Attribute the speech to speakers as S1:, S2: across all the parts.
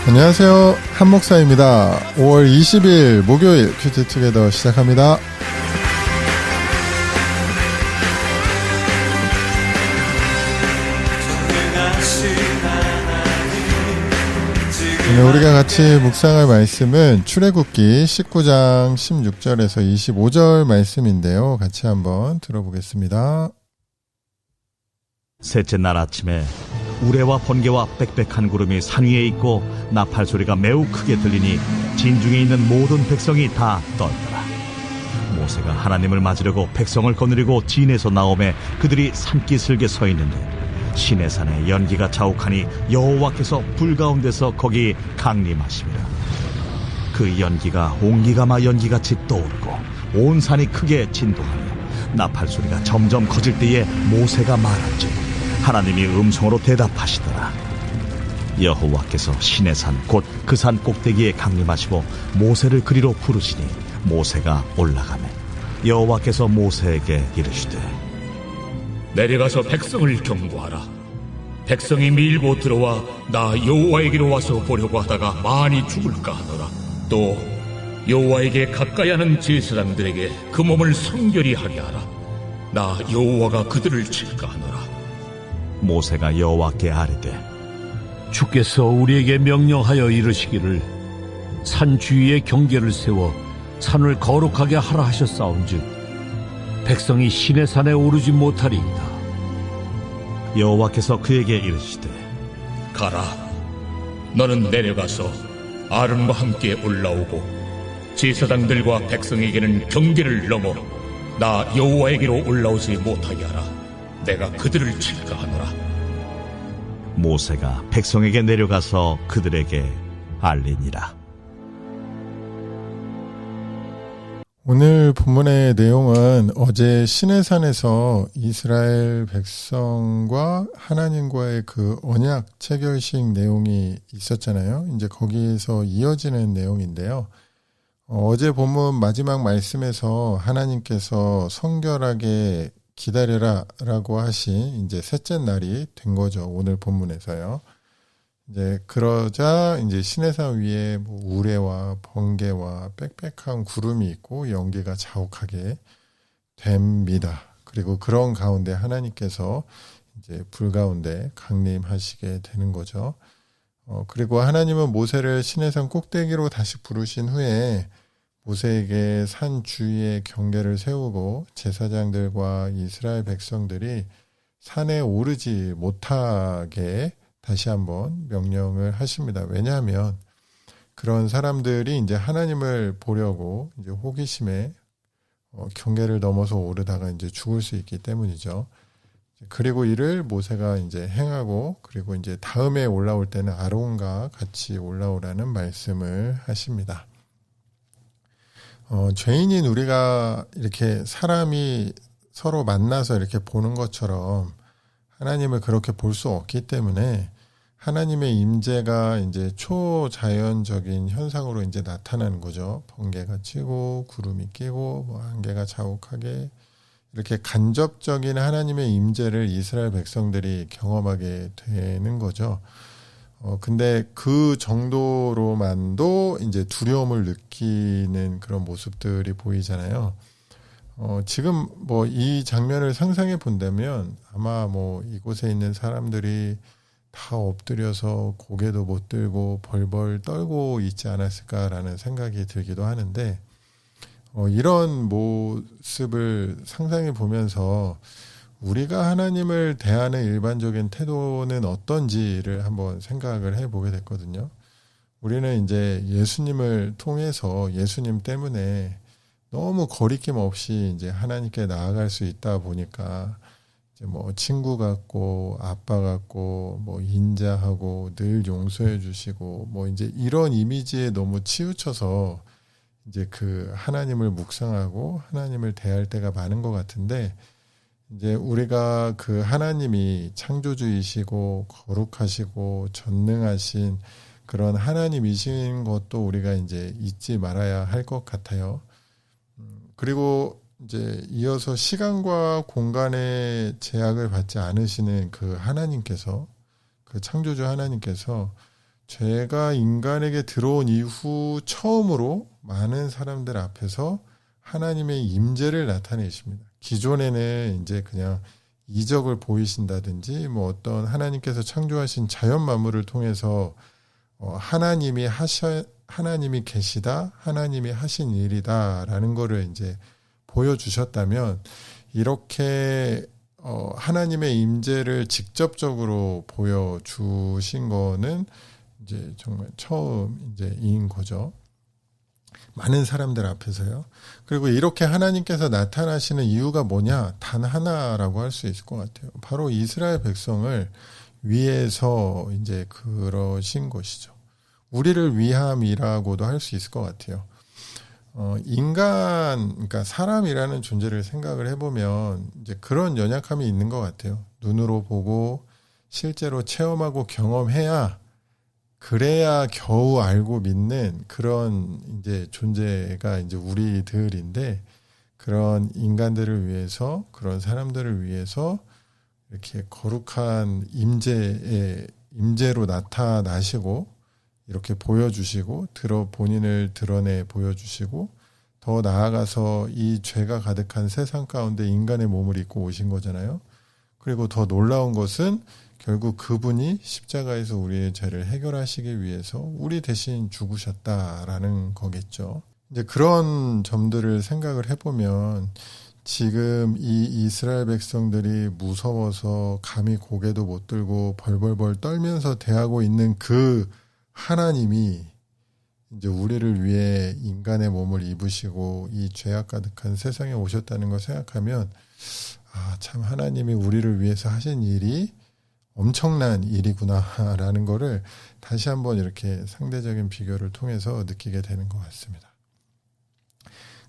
S1: 안녕하세요. 한목사입니다. 5월 20일 목요일 퀴즈 투게더 시작합니다. 오늘 우리가 같이 묵상할 말씀은 출애굽기 19장 16절에서 25절 말씀인데요. 같이 한번 들어보겠습니다.
S2: 셋째 날 아침에 우레와 번개와 빽빽한 구름이 산 위에 있고 나팔 소리가 매우 크게 들리니 진중에 있는 모든 백성이 다 떨더라. 모세가 하나님을 맞으려고 백성을 거느리고 진에서 나오매 그들이 산기슭에 서 있는데 시내산에 연기가 자욱하니 여호와께서 불 가운데서 거기 강림하시니라. 그 연기가 옹기가마 연기같이 떠오르고 온 산이 크게 진동하며 나팔 소리가 점점 커질 때에 모세가 말한즉 하나님이 음성으로 대답하시더라. 여호와께서 시내산 곧 그 산 꼭대기에 강림하시고 모세를 그리로 부르시니 모세가 올라가매 여호와께서 모세에게 이르시되
S3: 내려가서 백성을 경고하라. 백성이 밀고 들어와 나 여호와에게로 와서 보려고 하다가 많이 죽을까 하노라. 또 여호와에게 가까이 하는 제사장들에게 그 몸을 성결히 하게 하라. 나 여호와가 그들을 칠까 하노라.
S2: 모세가 여호와께 아뢰되
S4: 주께서 우리에게 명령하여 이르시기를 산 주위에 경계를 세워 산을 거룩하게 하라 하셨사온즉 백성이 시내산에 오르지 못하리이다.
S2: 여호와께서 그에게 이르시되
S3: 가라. 너는 내려가서 아론과 함께 올라오고 제사장들과 백성에게는 경계를 넘어 나 여호와에게로 올라오지 못하게 하라. 내가 그들을 칠까 하노라.
S2: 모세가 백성에게 내려가서 그들에게 알리니라.
S1: 오늘 본문의 내용은 어제 시내산에서 이스라엘 백성과 하나님과의 그 언약 체결식 내용이 있었잖아요. 이제 거기에서 이어지는 내용인데요. 어제 본문 마지막 말씀에서 하나님께서 성결하게 기다려라 라고 하신 이제 셋째 날이 된 거죠. 오늘 본문에서요. 이제 그러자 이제 시내산 위에 뭐 우레와 번개와 빽빽한 구름이 있고 연기가 자욱하게 됩니다. 그리고 그런 가운데 하나님께서 이제 불 가운데 강림하시게 되는 거죠. 그리고 하나님은 모세를 시내산 꼭대기로 다시 부르신 후에 모세에게 산 주위에 경계를 세우고 제사장들과 이스라엘 백성들이 산에 오르지 못하게 다시 한번 명령을 하십니다. 왜냐하면 그런 사람들이 이제 하나님을 보려고 이제 호기심에 경계를 넘어서 오르다가 이제 죽을 수 있기 때문이죠. 그리고 이를 모세가 이제 행하고 그리고 이제 다음에 올라올 때는 아론과 같이 올라오라는 말씀을 하십니다. 죄인인 우리가 이렇게 사람이 서로 만나서 이렇게 보는 것처럼 하나님을 그렇게 볼 수 없기 때문에 하나님의 임재가 이제 초자연적인 현상으로 이제 나타나는 거죠. 번개가 치고 구름이 끼고 뭐 안개가 자욱하게 이렇게 간접적인 하나님의 임재를 이스라엘 백성들이 경험하게 되는 거죠. 근데 그 정도로만도 이제 두려움을 느끼는 그런 모습들이 보이잖아요. 지금 뭐 이 장면을 상상해 본다면 아마 뭐 이곳에 있는 사람들이 다 엎드려서 고개도 못 들고 벌벌 떨고 있지 않았을까라는 생각이 들기도 하는데 이런 모습을 상상해 보면서 우리가 하나님을 대하는 일반적인 태도는 어떤지를 한번 생각을 해보게 됐거든요. 우리는 이제 예수님을 통해서 예수님 때문에 너무 거리낌 없이 이제 하나님께 나아갈 수 있다 보니까 이제 뭐 친구 같고 아빠 같고 뭐 인자하고 늘 용서해 주시고 뭐 이제 이런 이미지에 너무 치우쳐서 이제 그 하나님을 묵상하고 하나님을 대할 때가 많은 것 같은데 이제 우리가 그 하나님이 창조주이시고 거룩하시고 전능하신 그런 하나님이신 것도 우리가 이제 잊지 말아야 할 것 같아요. 그리고 이제 이어서 시간과 공간의 제약을 받지 않으시는 그 하나님께서 그 창조주 하나님께서 죄가 인간에게 들어온 이후 처음으로 많은 사람들 앞에서 하나님의 임재를 나타내십니다. 기존에는 이제 그냥 이적을 보이신다든지 뭐 어떤 하나님께서 창조하신 자연 만물을 통해서 하나님이 계시다, 하나님이 하신 일이다라는 거를 이제 보여주셨다면, 이렇게 하나님의 임재를 직접적으로 보여주신 거는 이제 정말 처음인 거죠. 많은 사람들 앞에서요. 그리고 이렇게 하나님께서 나타나시는 이유가 뭐냐? 단 하나라고 할 수 있을 것 같아요. 바로 이스라엘 백성을 위해서 이제 그러신 것이죠. 우리를 위함이라고도 할 수 있을 것 같아요. 그러니까 사람이라는 존재를 생각을 해보면 이제 그런 연약함이 있는 것 같아요. 눈으로 보고 실제로 체험하고 경험해야, 그래야 겨우 알고 믿는 그런 이제 존재가 이제 우리들인데, 그런 인간들을 위해서, 그런 사람들을 위해서 이렇게 거룩한 임재로 나타나시고, 이렇게 보여주시고, 본인을 드러내 보여주시고, 더 나아가서 이 죄가 가득한 세상 가운데 인간의 몸을 입고 오신 거잖아요. 그리고 더 놀라운 것은 결국 그분이 십자가에서 우리의 죄를 해결하시기 위해서 우리 대신 죽으셨다라는 거겠죠. 이제 그런 점들을 생각을 해보면, 지금 이 이스라엘 백성들이 무서워서 감히 고개도 못 들고 벌벌벌 떨면서 대하고 있는 그 하나님이 이제 우리를 위해 인간의 몸을 입으시고 이 죄악 가득한 세상에 오셨다는 걸 생각하면, 참 하나님이 우리를 위해서 하신 일이 엄청난 일이구나라는 거를 다시 한번 이렇게 상대적인 비교를 통해서 느끼게 되는 것 같습니다.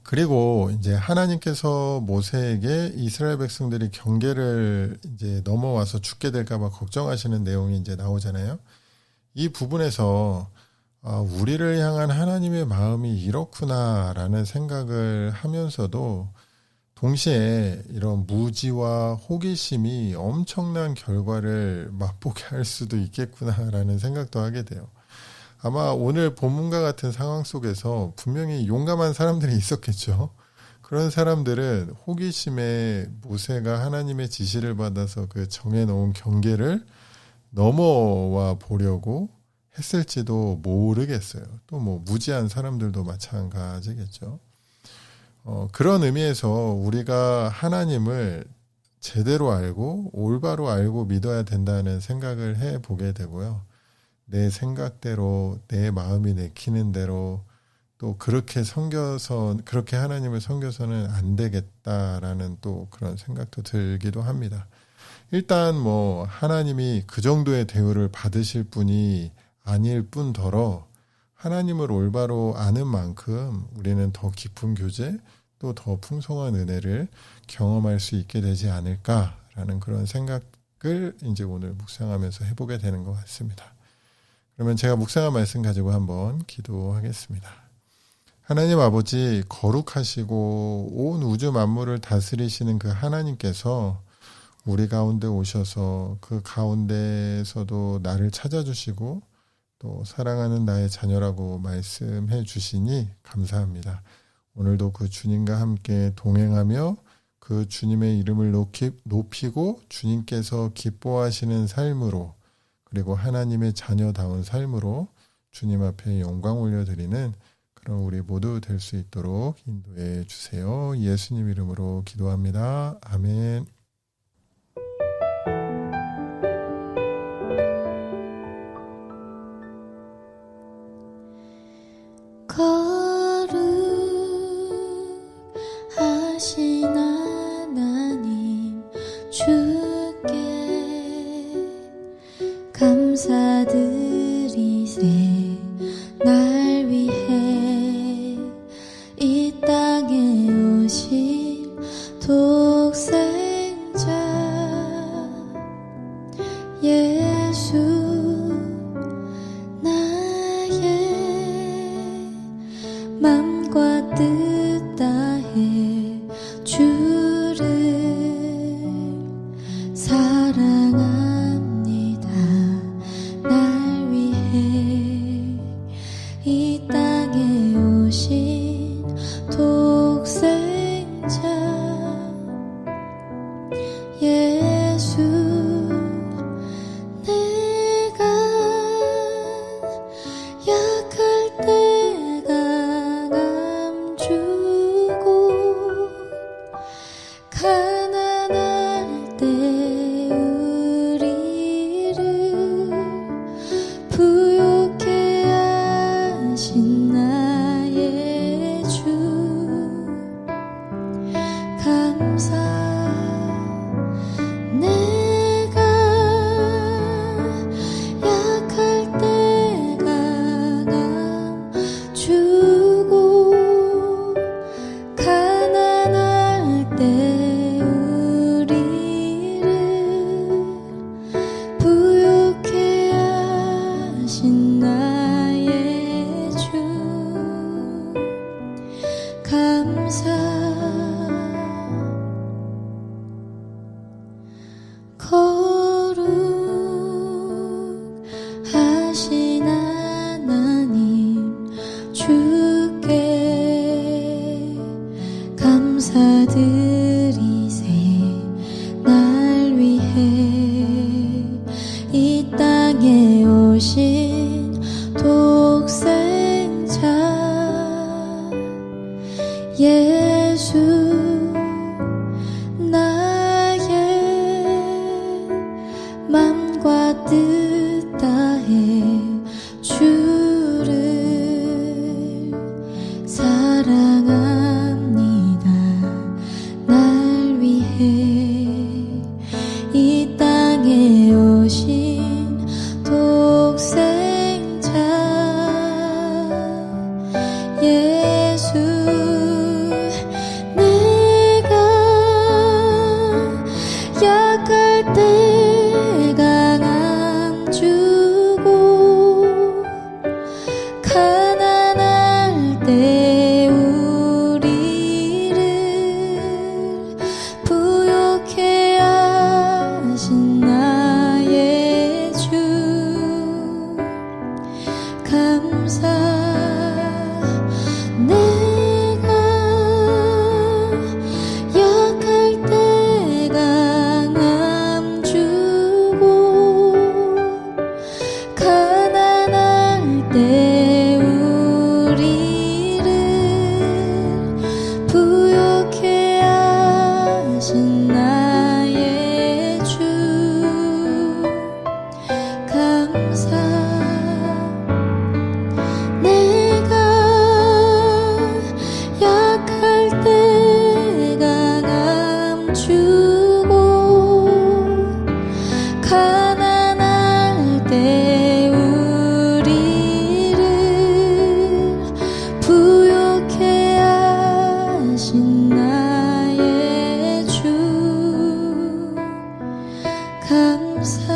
S1: 그리고 이제 하나님께서 모세에게 이스라엘 백성들이 경계를 이제 넘어와서 죽게 될까봐 걱정하시는 내용이 이제 나오잖아요. 이 부분에서 우리를 향한 하나님의 마음이 이렇구나라는 생각을 하면서도 동시에 이런 무지와 호기심이 엄청난 결과를 맛보게 할 수도 있겠구나라는 생각도 하게 돼요. 아마 오늘 본문과 같은 상황 속에서 분명히 용감한 사람들이 있었겠죠. 그런 사람들은 호기심에 모세가 하나님의 지시를 받아서 그 정해놓은 경계를 넘어와 보려고 했을지도 모르겠어요. 또 뭐 무지한 사람들도 마찬가지겠죠. 그런 의미에서 우리가 하나님을 제대로 알고 올바로 알고 믿어야 된다는 생각을 해보게 되고요. 내 생각대로, 내 마음이 내키는 대로 또 그렇게 하나님을 섬겨서는 안 되겠다라는 또 그런 생각도 들기도 합니다. 일단 뭐 하나님이 그 정도의 대우를 받으실 분이 아닐 뿐더러 하나님을 올바로 아는 만큼 우리는 더 깊은 교제, 또 더 풍성한 은혜를 경험할 수 있게 되지 않을까라는 그런 생각을 이제 오늘 묵상하면서 해보게 되는 것 같습니다. 그러면 제가 묵상한 말씀 가지고 한번 기도하겠습니다. 하나님 아버지, 거룩하시고 온 우주 만물을 다스리시는 그 하나님께서 우리 가운데 오셔서 그 가운데서도 나를 찾아주시고 또 사랑하는 나의 자녀라고 말씀해 주시니 감사합니다. 오늘도 그 주님과 함께 동행하며 그 주님의 이름을 높이고 주님께서 기뻐하시는 삶으로, 그리고 하나님의 자녀다운 삶으로 주님 앞에 영광 올려드리는 그런 우리 모두 될 수 있도록 인도해 주세요. 예수님 이름으로 기도합니다. 아멘.
S5: 거룩하신 하나님, 주께 감사드리세. 날 위해 이 땅에 오신 독생자 예수, 나의 맘과 뜻 다해 주를 사랑합니다. 날 위해 거룩하신 하나님 주께 감사드리세. 날 위해 이 땅에 오신 독생자 예수, 나의 맘과 뜻 다해 주를 사랑합니다. 날 위해 이 땅에 오신 독생자 예수, 내가 약할 때 강함 주고 가난할 때 우리를 부욕해 하신 나의 주 감사. 내가 약할 때 강함 주고 가난할 때 우리를 부욕해 하신 나의 주 감사. 내가 약할 때 강함 주고 가난할 때 우리를 부욕해 하신 나의 주 감사.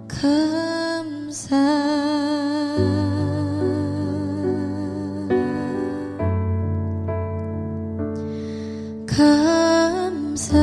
S5: 감사. 감사.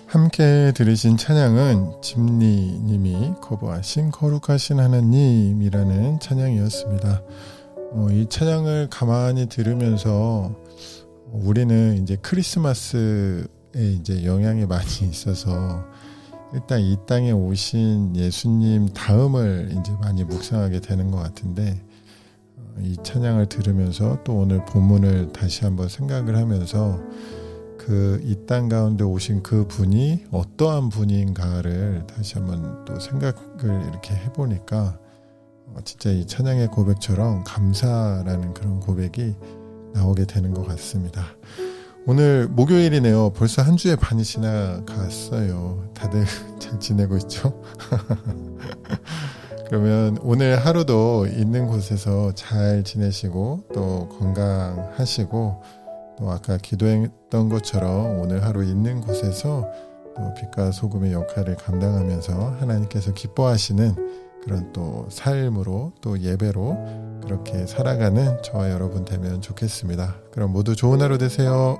S1: 함께 들으신 찬양은 집리님이 커버하신 거룩하신 하나님이라는 찬양이었습니다. 이 찬양을 가만히 들으면서 우리는 이제 크리스마스에 이제 영향이 많이 있어서 일단 이 땅에 오신 예수님 다음을 이제 많이 묵상하게 되는 것 같은데, 이 찬양을 들으면서 또 오늘 본문을 다시 한번 생각을 하면서 이 땅 가운데 오신 그 분이 어떠한 분인가를 다시 한번 또 생각을 이렇게 해보니까 진짜 이 찬양의 고백처럼 감사라는 그런 고백이 나오게 되는 것 같습니다. 오늘 목요일이네요. 벌써 한 주의 반이 지나갔어요. 다들 잘 지내고 있죠? 그러면 오늘 하루도 있는 곳에서 잘 지내시고 또 건강하시고, 또 아까 기도했던 것처럼 오늘 하루 있는 곳에서 또 빛과 소금의 역할을 감당하면서 하나님께서 기뻐하시는 그런 또 삶으로 또 예배로 그렇게 살아가는 저와 여러분 되면 좋겠습니다. 그럼 모두 좋은 하루 되세요.